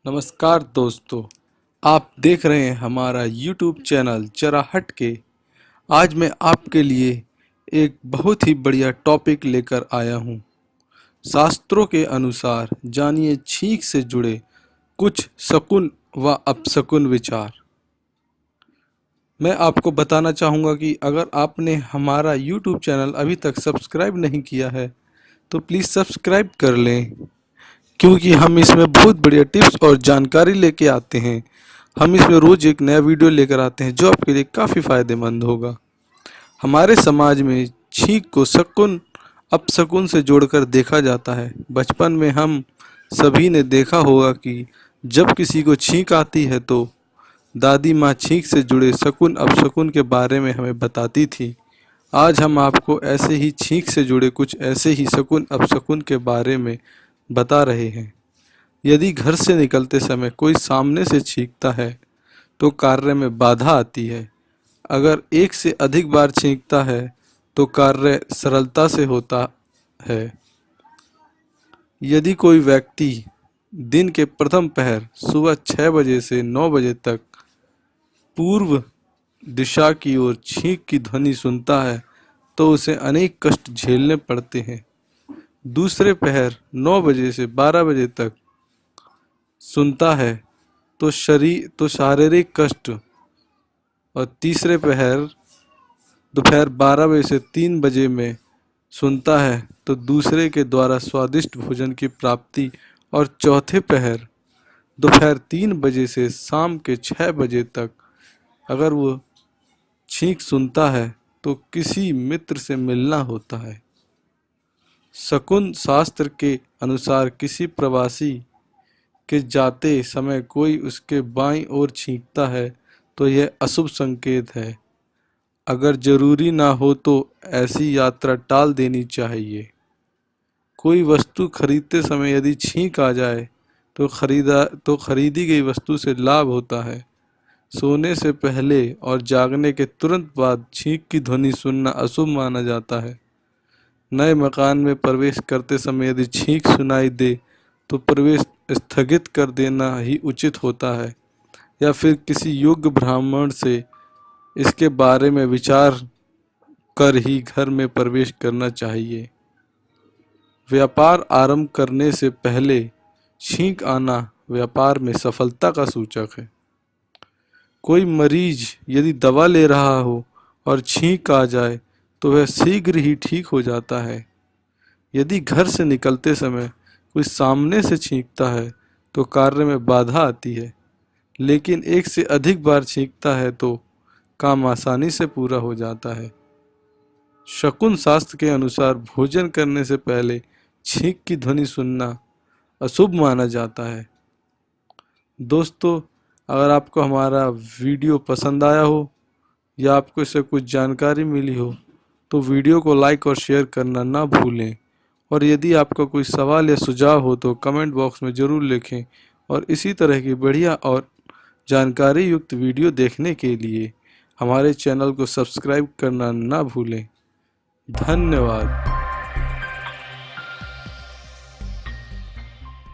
नमस्कार दोस्तों, आप देख रहे हैं हमारा YouTube चैनल जरा हट के। आज मैं आपके लिए एक बहुत ही बढ़िया टॉपिक लेकर आया हूँ। शास्त्रों के अनुसार जानिए छींक से जुड़े कुछ शकुन व अपशकुन विचार। मैं आपको बताना चाहूँगा कि अगर आपने हमारा YouTube चैनल अभी तक सब्सक्राइब नहीं किया है तो प्लीज़ सब्सक्राइब कर लें, क्योंकि हम इसमें बहुत बढ़िया टिप्स और जानकारी लेके आते हैं। हम इसमें रोज़ एक नया वीडियो लेकर आते हैं जो आपके लिए काफ़ी फ़ायदेमंद होगा। हमारे समाज में छींक को शकुन अपशकुन से जोड़कर देखा जाता है। बचपन में हम सभी ने देखा होगा कि जब किसी को छींक आती है तो दादी माँ छींक से जुड़े शकुन अपशकुन के बारे में हमें बताती थी। आज हम आपको ऐसे ही छींक से जुड़े कुछ ऐसे ही शकुन अपशकुन के बारे में बता रहे हैं। यदि घर से निकलते समय कोई सामने से छींकता है तो कार्य में बाधा आती है। अगर एक से अधिक बार छींकता है तो कार्य सरलता से होता है। यदि कोई व्यक्ति दिन के प्रथम पहर सुबह 6 बजे से 9 बजे तक पूर्व दिशा की ओर छींक की ध्वनि सुनता है तो उसे अनेक कष्ट झेलने पड़ते हैं। दूसरे पहर 9 बजे से 12 बजे तक सुनता है तो शारीरिक कष्ट, और तीसरे पहर दोपहर 12 बजे से 3 बजे में सुनता है तो दूसरे के द्वारा स्वादिष्ट भोजन की प्राप्ति, और चौथे पहर दोपहर 3 बजे से शाम के 6 बजे तक अगर वो छींक सुनता है तो किसी मित्र से मिलना होता है। शकुन शास्त्र के अनुसार किसी प्रवासी के जाते समय कोई उसके बाईं ओर छींकता है तो यह अशुभ संकेत है। अगर जरूरी ना हो तो ऐसी यात्रा टाल देनी चाहिए। कोई वस्तु खरीदते समय यदि छींक आ जाए तो खरीदी गई वस्तु से लाभ होता है। सोने से पहले और जागने के तुरंत बाद छींक की ध्वनि सुनना अशुभ माना जाता है। नए मकान में प्रवेश करते समय यदि छींक सुनाई दे तो प्रवेश स्थगित कर देना ही उचित होता है, या फिर किसी योग्य ब्राह्मण से इसके बारे में विचार कर ही घर में प्रवेश करना चाहिए। व्यापार आरंभ करने से पहले छींक आना व्यापार में सफलता का सूचक है। कोई मरीज यदि दवा ले रहा हो और छींक आ जाए तो वह शीघ्र ही ठीक हो जाता है। यदि घर से निकलते समय कोई सामने से छींकता है तो कार्य में बाधा आती है, लेकिन एक से अधिक बार छींकता है तो काम आसानी से पूरा हो जाता है। शकुन शास्त्र के अनुसार भोजन करने से पहले छींक की ध्वनि सुनना अशुभ माना जाता है। दोस्तों, अगर आपको हमारा वीडियो पसंद आया हो या आपको इससे कुछ जानकारी मिली हो तो वीडियो को लाइक और शेयर करना ना भूलें। और यदि आपका कोई सवाल या सुझाव हो तो कमेंट बॉक्स में ज़रूर लिखें। और इसी तरह की बढ़िया और जानकारी युक्त वीडियो देखने के लिए हमारे चैनल को सब्सक्राइब करना ना भूलें। धन्यवाद।